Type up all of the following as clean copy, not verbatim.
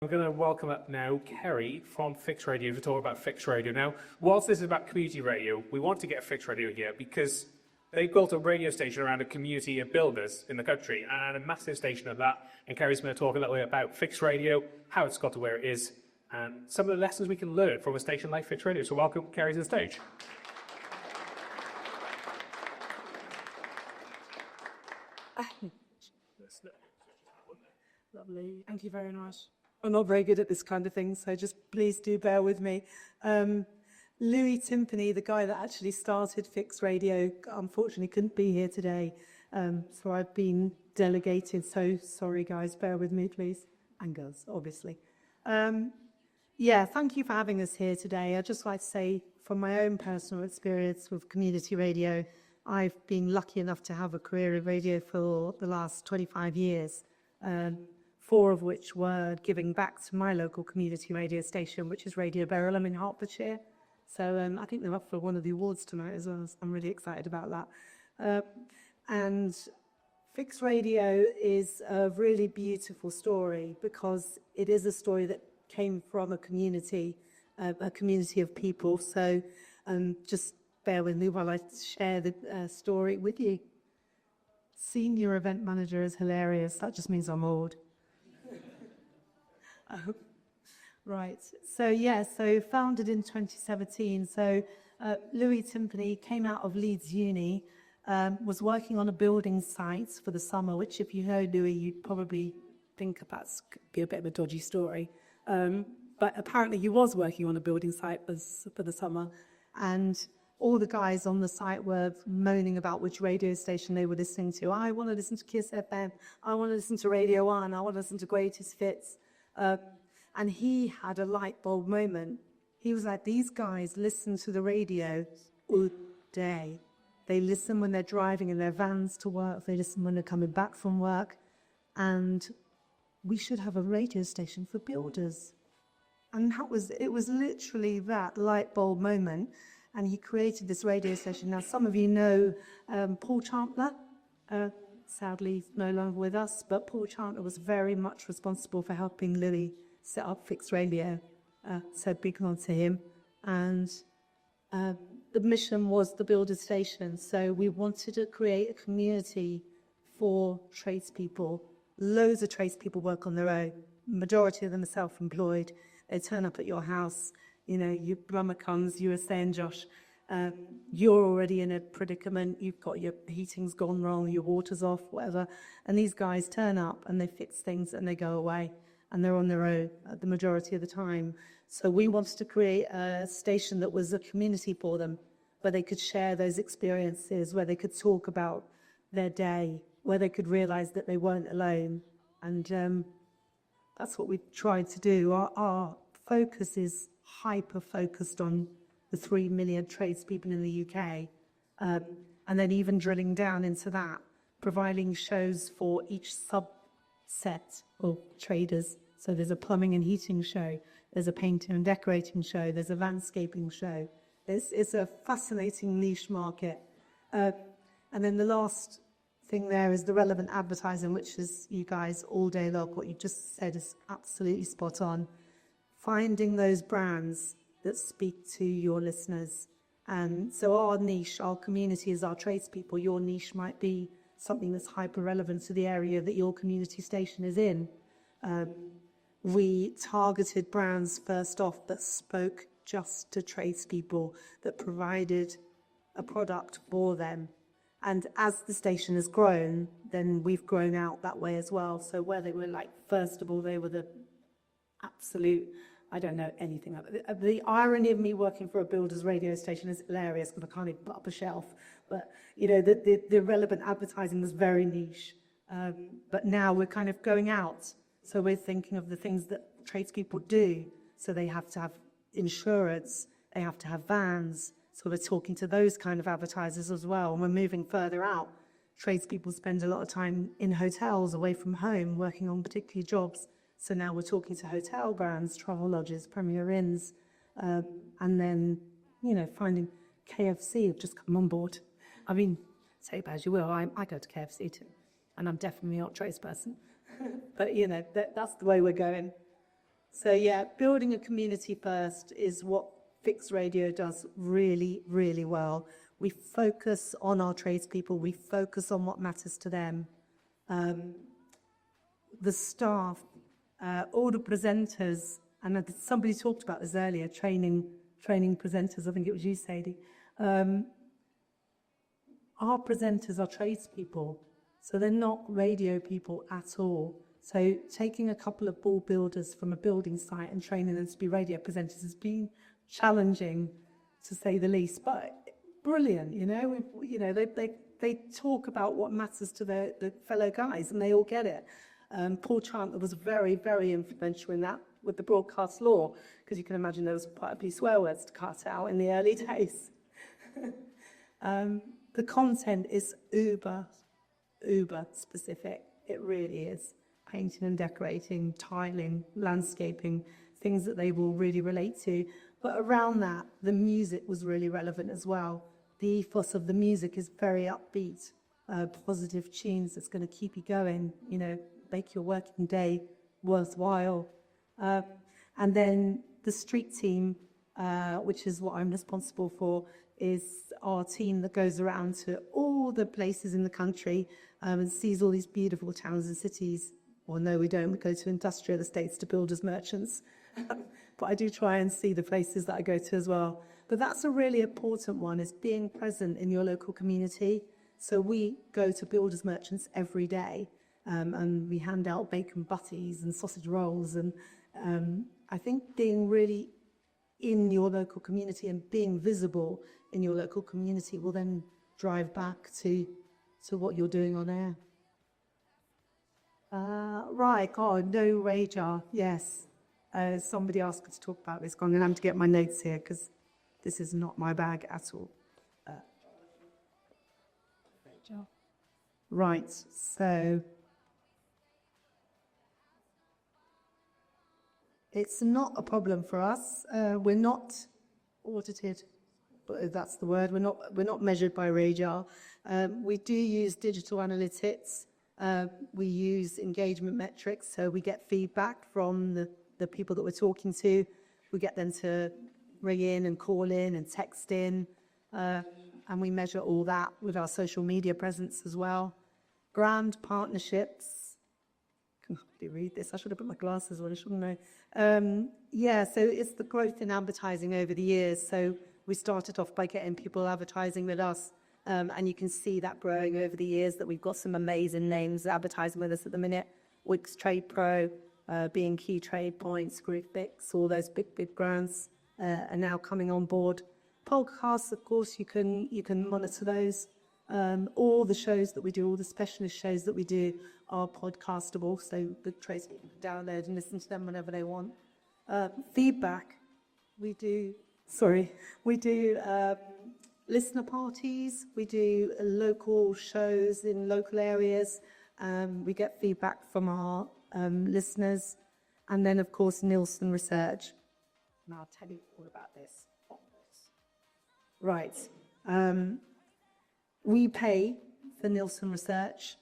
I'm going to welcome up now Kerry from Fixed Radio to talk about Fixed Radio. Now, whilst this is about community radio, we want to get Fixed Radio here because they built a radio station around a community of builders in the country and a massive station of that. And Kerry's going to talk a little bit about Fixed Radio, how it's got to where it is, and some of the lessons we can learn from a station like Fixed Radio. So welcome Kerry to the stage. Lovely. Thank you very much. I'm not very good at this kind of thing, so just please do bear with me. Louis Timpany, the guy that actually started Fixed Radio, unfortunately couldn't be here today, so I've been delegated. So sorry, guys, bear with me, please, and girls, obviously. Yeah, thank you for having us here today. I'd just like to say, from my own personal experience with community radio, I've been lucky enough to have a career in radio for the last 25 years. 4 of which were giving back to my local community radio station, which is Radio Verulam in Hertfordshire. So I think they're up for one of the awards tonight as well. So I'm really excited about that. And Fixed Radio is a really beautiful story because it is a story that came from a community of people. So just bear with me while I share the story with you. Senior event manager is hilarious. That just means I'm old. Right. So founded in 2017. So Louis Timpany came out of Leeds Uni, was working on a building site for the summer, which if you know Louis, you'd probably think that's be a bit of a dodgy story. But apparently he was working on a building site for the summer, and all the guys on the site were moaning about which radio station they were listening to. I want to listen to Kiss FM. I want to listen to Radio 1. I want to listen to Greatest Hits. And he had a light bulb moment. He was like, these guys listen to the radio all day. They listen when they're driving in their vans to work. They listen when they're coming back from work. And we should have a radio station for builders. And it was literally that light bulb moment. And he created this radio station. Now, some of you know Paul Champler. Sadly, he's no longer with us. But Paul Champler was very much responsible for helping Louis set up Fixed Radio. So big on to him. And the mission was the builder station. So we wanted to create a community for tradespeople. Loads of tradespeople work on their own. Majority of them are self-employed. They turn up at your house. You know, your plumber comes, you were saying, Josh, you're already in a predicament, you've got your heating's gone wrong, your water's off, whatever. And these guys turn up and they fix things and they go away and they're on their own the majority of the time. So we wanted to create a station that was a community for them, where they could share those experiences, where they could talk about their day, where they could realize that they weren't alone. And that's what we tried to do. Our focus is hyper-focused on the 3 million tradespeople in the UK, and then even drilling down into that, providing shows for each subset of traders. So there's a plumbing and heating show, there's a painting and decorating show, there's a landscaping show. It's a fascinating niche market. And then the last thing there is the relevant advertising, which is you guys all day long. What you just said is absolutely spot on. Finding those brands that speak to your listeners. And so our niche, our community is our tradespeople. Your niche might be something that's hyper relevant to the area that your community station is in. We targeted brands first off that spoke just to tradespeople, that provided a product for them. And as the station has grown, then we've grown out that way as well. So where they were like, first of all, they were the absolute, I don't know anything about it. The irony of me working for a builder's radio station is hilarious because I can't even put up a shelf. But, you know, the relevant advertising was very niche. But now we're kind of going out. So we're thinking of the things that tradespeople do. So they have to have insurance, they have to have vans. So we're talking to those kind of advertisers as well. And we're moving further out. Tradespeople spend a lot of time in hotels, away from home, working on particular jobs. So now we're talking to hotel brands, travel lodges, Premier Inns, and then, you know, finding KFC have just come on board. I mean, say it as you will, I go to KFC too, and I'm definitely not a tradesperson. But, you know, that's the way we're going. So yeah, building a community first is what Fixed Radio does really, really well. We focus on our tradespeople, we focus on what matters to them. The staff, all the presenters, and somebody talked about this earlier, training presenters, I think it was you, Sadie. Our presenters are tradespeople, so they're not radio people at all. So taking a couple of ball builders from a building site and training them to be radio presenters has been challenging, to say the least, but brilliant. They talk about what matters to the fellow guys, and they all get it. Paul Chandler was very, very influential in that with the broadcast law, because you can imagine there was quite a few swear words to cut out in the early days. The content is uber specific. It really is. Painting and decorating, tiling, landscaping, things that they will really relate to. But around that, the music was really relevant as well. The ethos of the music is very upbeat, positive tunes that's going to keep you going, make your working day worthwhile. And then the street team, which is what I'm responsible for, is our team that goes around to all the places in the country and sees all these beautiful towns and cities. Well, no, we don't. We go to industrial estates, to builders, merchants. But I do try and see the places that I go to as well. But that's a really important one, is being present in your local community. So we go to builders, merchants every day, and we hand out bacon butties and sausage rolls. And I think being really in your local community and being visible in your local community will then drive back to what you're doing on air. Right, no radar, yes. Somebody asked us to talk about this. I'm going to have to get my notes here because this is not my bag at all. Right, so it's not a problem for us. We're not audited, but that's the word. We're not measured by radar. We do use digital analytics. We use engagement metrics, so we get feedback from the people that we're talking to. We get them to ring in and call in and text in, and we measure all that with our social media presence as well. Brand partnerships. I can hardly read this. I should have put my glasses on, shouldn't I? So it's the growth in advertising over the years. So we started off by getting people advertising with us. And you can see that growing over the years, that we've got some amazing names advertising with us at the minute. Wix Trade Pro, B&Q Trade Points, Screwfix, all those big brands are now coming on board. Podcasts, of course, you can monitor those. All the shows that we do, all the specialist shows that we do are podcastable, so the tradespeople can download and listen to them whenever they want. Feedback, we do listener parties, we do local shows in local areas, we get feedback from our listeners, and then of course Nielsen research, and I'll tell you all about this. Right, we pay for Nielsen research.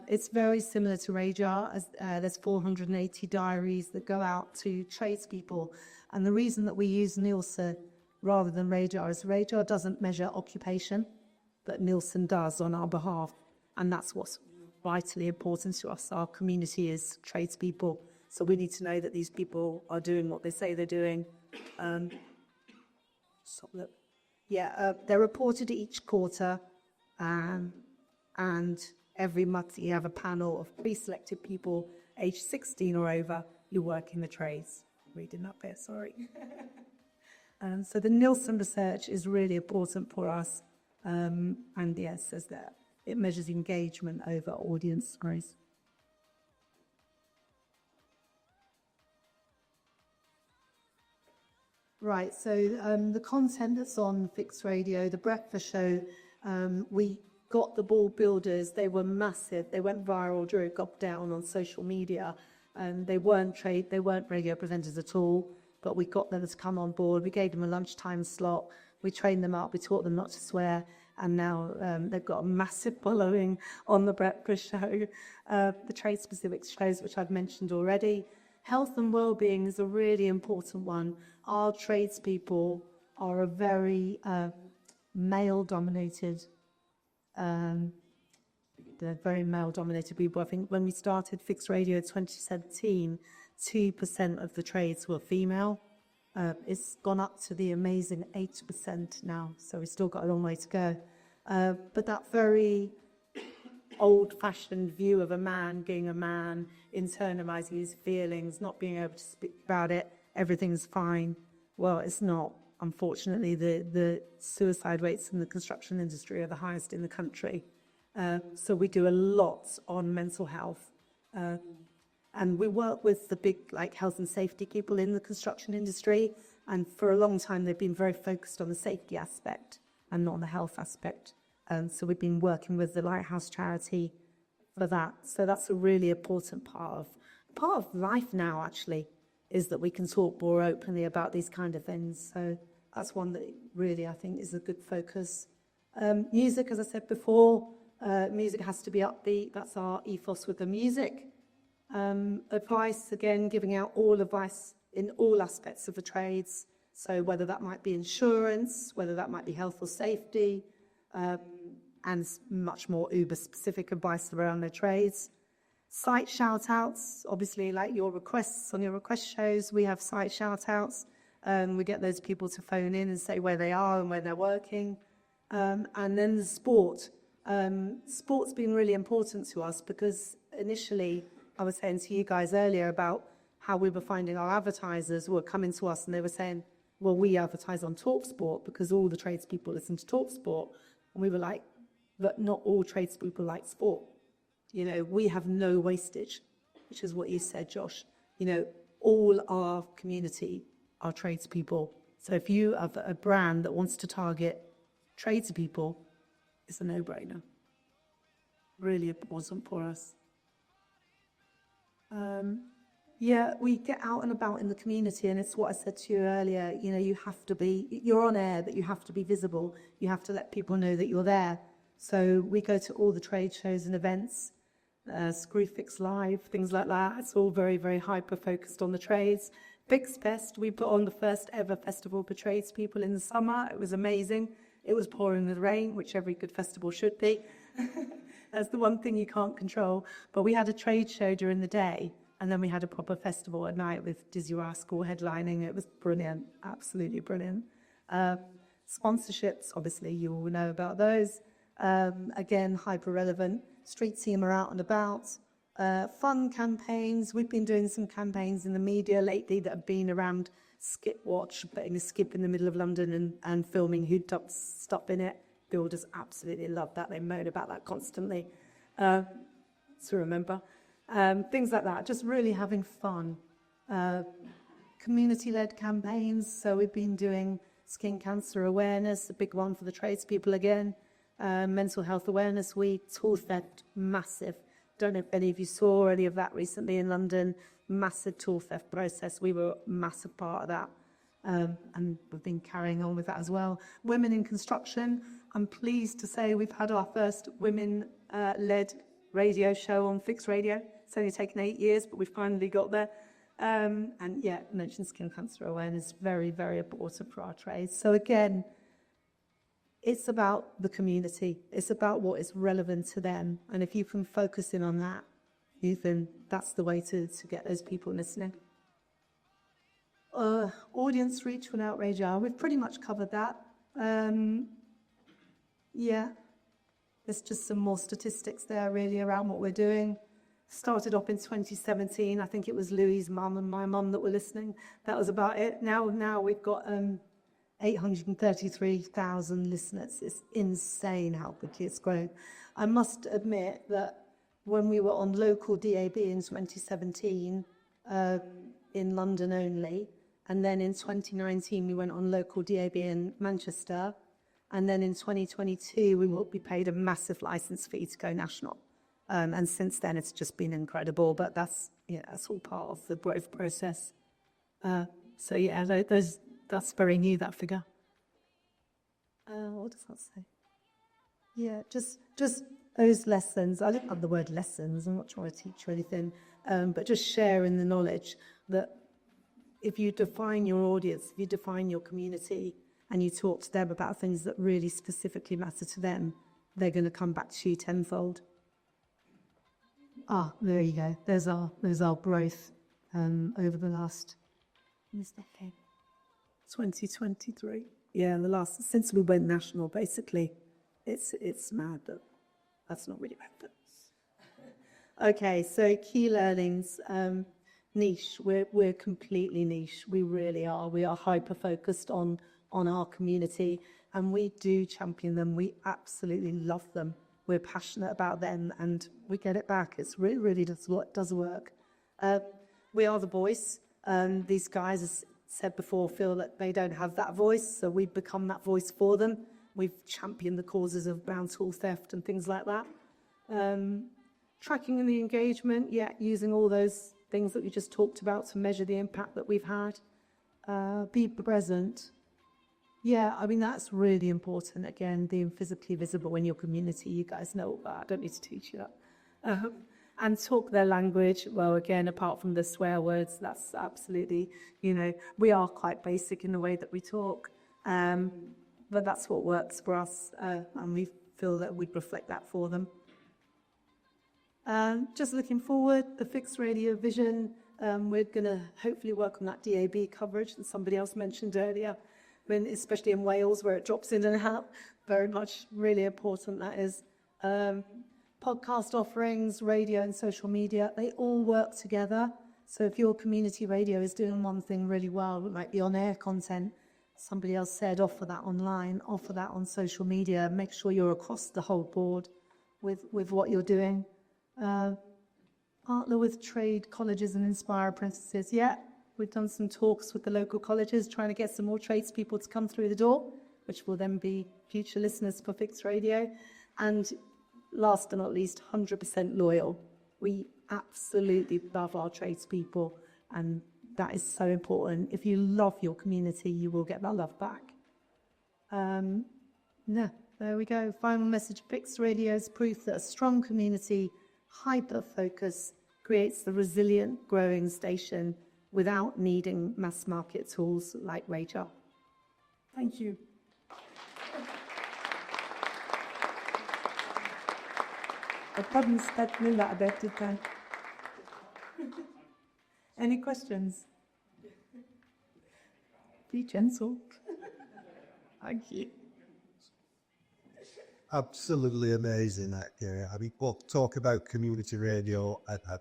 It's very similar to Radar, as there's 480 diaries that go out to tradespeople, and the reason that we use Nielsen rather than Radar is Radar doesn't measure occupation, but Nielsen does on our behalf, and that's what's vitally important to us. Our community is tradespeople, so we need to know that these people are doing what they say they're doing. They're reported each quarter, and every month you have a panel of pre-selected people aged 16 or over who work in the trades. Reading that bit, sorry. So the Nielsen research is really important for us, and yes, says that it measures engagement over audience growth. Right, so the content that's on Fixed Radio, the breakfast show, we got the ball builders. They were massive. They went viral, drew a gob down on social media, and they weren't radio presenters at all. But we got them to come on board. We gave them a lunchtime slot. We trained them up. We taught them not to swear. And now they've got a massive following on the breakfast show. The trade-specific shows, which I've mentioned already. health and well-being is a really important one. Our tradespeople are a very male-dominated, they're very male-dominated people. I think when we started Fixed Radio in 2017, 2% of the trades were female. It's gone up to the amazing 8% now, so we've still got a long way to go. But that very old-fashioned view of a man being a man, internalizing his feelings, not being able to speak about it, everything's fine. Well, it's not. Unfortunately, the suicide rates in the construction industry are the highest in the country. So we do a lot on mental health. And we work with the big health and safety people in the construction industry. And for a long time, they've been very focused on the safety aspect and not on the health aspect. So we've been working with the Lighthouse charity for that. So that's a really important part of life now, actually, is that we can talk more openly about these kind of things. So that's one that really, I think, is a good focus. Music, as I said before, music has to be upbeat. That's our ethos with the music. Advice, again, giving out all advice in all aspects of the trades. So whether that might be insurance, whether that might be health or safety, and much more Uber-specific advice around their trades. Site shout-outs, obviously, like your requests on your request shows, we have site shout-outs. We get those people to phone in and say where they are and where they're working. And then the sport. Sport's been really important to us because initially, I was saying to you guys earlier about how we were finding our advertisers were coming to us and they were saying, well, we advertise on TalkSport because all the tradespeople listen to TalkSport. And we were like, but not all tradespeople like sport. You know, we have no wastage, which is what you said, Josh. You know, all our community are tradespeople. So if you have a brand that wants to target tradespeople, it's a no-brainer. Really important for us. Yeah, we get out and about in the community, and it's what I said to you earlier. You know, you're on air, but you have to be visible. You have to let people know that you're there. So we go to all the trade shows and events, Screwfix Live, things like that. It's all very, very hyper-focused on the trades. Fix Fest, we put on the first ever festival for tradespeople in the summer. It was amazing. It was pouring with rain, which every good festival should be. That's the one thing you can't control. But we had a trade show during the day, and then we had a proper festival at night with Dizzy Rascal headlining. It was brilliant, absolutely brilliant. Sponsorships, obviously, you all know about those. Again, hyper-relevant. Street team are out and about. Fun campaigns. We've been doing some campaigns in the media lately that have been around Skip Watch, putting a skip in the middle of London and filming who dumped stuff in it. Builders absolutely love that. They moan about that constantly. To remember. Things like that. Just really having fun. Community-led campaigns. So we've been doing skin cancer awareness, a big one for the tradespeople again. Mental health awareness week, tool theft, massive. Don't know if any of you saw any of that recently in London. Massive tool theft process. We were a massive part of that. And we've been carrying on with that as well. Women in construction. I'm pleased to say we've had our first women-led radio show on Fixed Radio. It's only taken 8 years, but we finally got there. And yeah, I mentioned skin cancer awareness, very, very important for our trades. So again, it's about the community. It's about what is relevant to them. And if you can focus in on that, that's the way to get those people listening. Audience reach without radar. We've pretty much covered that. Yeah, there's just some more statistics there really around what we're doing. Started off in 2017. I think it was Louis's mum and my mum that were listening. That was about it. Now we've got 833,000 listeners. It's insane how quickly it's grown. I must admit that when we were on local DAB in 2017, in London only, and then in 2019 we went on local DAB in Manchester, and then in 2022 we paid a massive license fee to go national. And since then it's just been incredible, but that's all part of the growth process. So yeah, that's very new, that figure. What does that say? Yeah, just those lessons. I don't have the word lessons. I'm not trying to teach you anything, but just sharing the knowledge. that if you define your audience, if you define your community, and you talk to them about things that really specifically matter to them, they're going to come back to you tenfold. Ah, there you go. There's our growth over the last 2023. Yeah, since we went national, basically, it's mad that that's not really bad. Okay, so key learnings, niche. We're completely niche. We really are. We are hyper focused on our community, and we do champion them. We absolutely love them. We're passionate about them, and we get it back. It's really does work. We are the voice. These guys, as said before, feel that they don't have that voice, so we've become that voice for them. We've championed the causes of brown tool theft and things like that. Tracking and the engagement, using all those things that we just talked about to measure the impact that we've had. Be present. Yeah, I mean, that's really important. Again, being physically visible in your community. You guys know all that. I don't need to teach you that. And talk their language. Well, again, apart from the swear words, that's absolutely, we are quite basic in the way that we talk. But that's what works for us. And we feel that we'd reflect that for them. Just looking forward, the fixed radio vision, we're going to hopefully work on that DAB coverage that somebody else mentioned earlier, especially in Wales where it drops in and out. Very much really important, that is. Podcast offerings, radio and social media, they all work together. So if your community radio is doing one thing really well, it might be on-air content. Somebody else said offer that online, offer that on social media, make sure you're across the whole board with what you're doing. Partner with trade colleges and inspire apprentices. Yeah, we've done some talks with the local colleges trying to get some more tradespeople to come through the door, which will then be future listeners for Fixed Radio. And last but not least, 100% loyal. We absolutely love our tradespeople, and that is so important. If you love your community, you will get that love back. There we go. Final message, Fixed Radio is proof that a strong community hyper-focus creates the resilient, growing station without needing mass market tools like Radar. Thank you. I probably stepped in that a bit, did I? Any questions? Be gentle. Thank you. Absolutely amazing, that, Kerry. I mean, we'll talk about community radio at a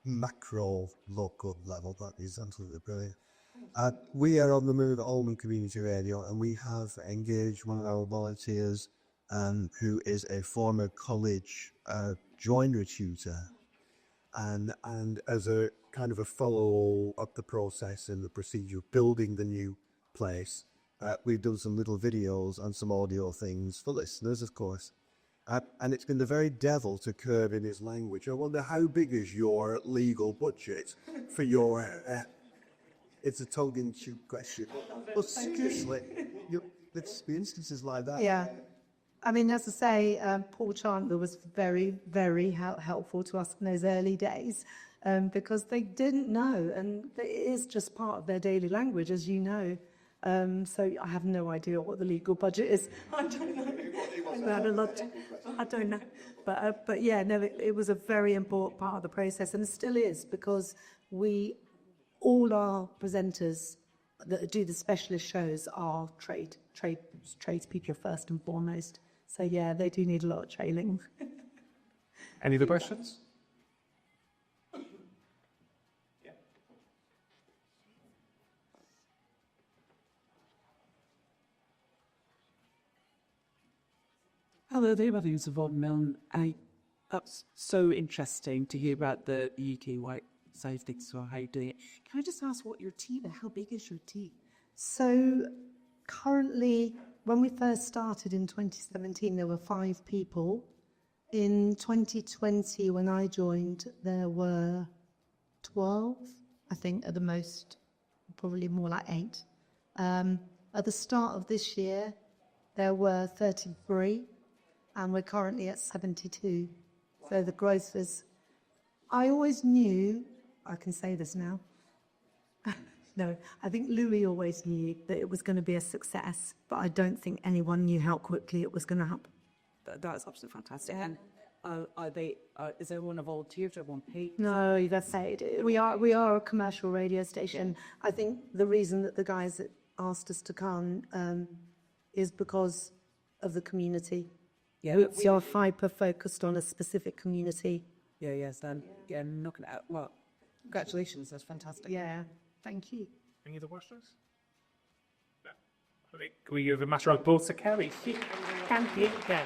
macro local level. That is absolutely brilliant. We are on the move at Oldham Community Radio, and we have engaged one of our volunteers who is a former college joinery tutor. And as a kind of a follow up the process and the procedure of building the new place, we've done some little videos and some audio things for listeners, of course. And it's been the very devil to curb in his language. I wonder, how big is your legal budget for your... it's a tongue-in-cheek question. But seriously, there's instances like that. Yeah. I mean, as I say, Paul Chandler was very, very helpful to us in those early days because they didn't know, and it is just part of their daily language, as you know. So I have no idea what the legal budget is. I don't know. I don't know. But yeah, no, it was a very important part of the process, and it still is, because all our presenters that do the specialist shows are tradespeople first and foremost. So yeah, they do need a lot of training. Any other questions? Hello there, my name's Yvonne. That's so interesting to hear about the UK-wide side of things, so how you doing it. Can I just ask what your team, how big is your team? So currently, when we first started in 2017, there were 5 people. In 2020, when I joined, there were 12, I think, at the most, probably more like 8. At the start of this year, there were 33, and we're currently at 72. So the growth is... I always knew, I can say this now, No, I think Louis always knew that it was going to be a success, but I don't think anyone knew how quickly it was going to happen. That's absolutely fantastic. And is everyone a volunteer? Is everyone paid? No, that's it. We are a commercial radio station. I think the reason that the guys that asked us to come is because of the community. Yeah, We are hyper focused on a specific community. yes, then knocking it out. Well, congratulations, that's fantastic. Yeah, thank you. Any other questions? No. I think, can we give a matter of applause to Kerry? Thank you. Yeah.